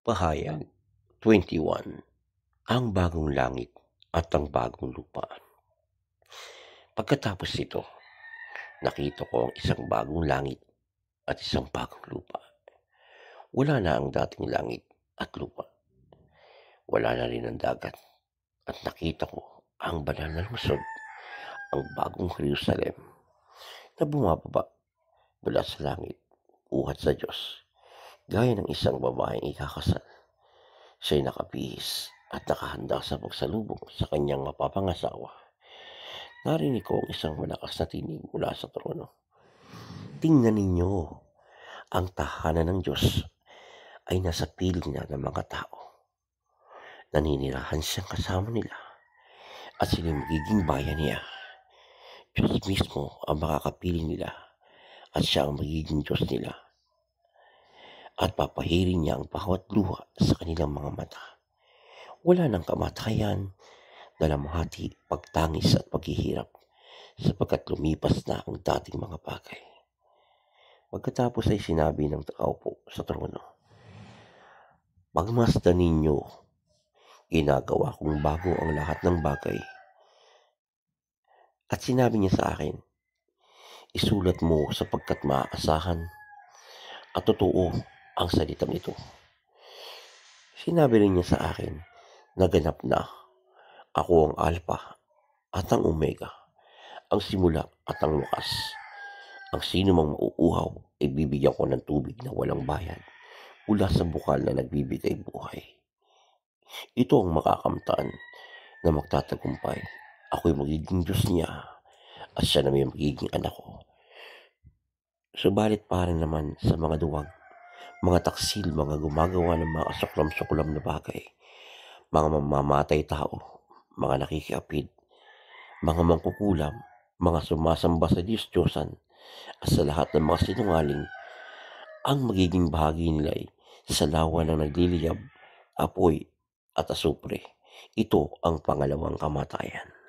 Pahayag 21. Ang bagong langit at ang bagong lupa. Pagkatapos nito, nakita ko ang isang bagong langit at isang bagong lupa. Wala na ang dating langit at lupa. Wala na rin ang dagat. At nakita ko ang banal na lungsod, ang bagong Jerusalem, na bumababa mula sa langit, buhat sa Diyos, gaya ng isang babaeng ikakasal. Siya'y nakabihis at nakahanda sa pagsalubong sa kanyang mapapangasawa. Narinig ko ang isang malakas na tinig mula sa trono. Tingnan ninyo, ang tahanan ng Diyos ay nasa piling na ng mga tao. Naninirahan siyang kasama nila at sila'y magiging bayan niya. Diyos mismo ang makakapiling nila at siya ang magiging Diyos nila. At papahirin niya ang bawat luha sa kanilang mga mata. Wala nang kamatayan, dalamhati, pagtangis at paghihirap, sapagkat lumipas na ang dating mga bagay. Pagkatapos ay sinabi ng nakaupo sa trono, "Pagmasdan ninyo, ginagawa kong bago ang lahat ng bagay." At sinabi niya sa akin, "Isulat mo sapagkat maaasahan at totoo ang salitang ito." Sinabi rin niya sa akin, "Naganap na, ako ang Alpha at ang Omega, ang simula at ang wakas. Ang sino mang mauuhaw ay bibigyan ko ng tubig na walang bayad mula sa bukal na nagbibigay buhay. Ito ang makakamtan na magtatagumpay. Ako'y magiging Diyos niya at siya na may magiging anak ko. Subalit para naman sa mga duwag, mga taksil, mga gumagawa ng mga asuklam-suklam na bagay, mga mamamatay tao, mga nakikiapid, mga mangkukulam, mga sumasamba sa Diyos-Diyosan, at sa lahat ng mga sinungaling, ang magiging bahagi nila ay sa lawa ng nagliliyab, apoy at asupre. Ito ang pangalawang kamatayan."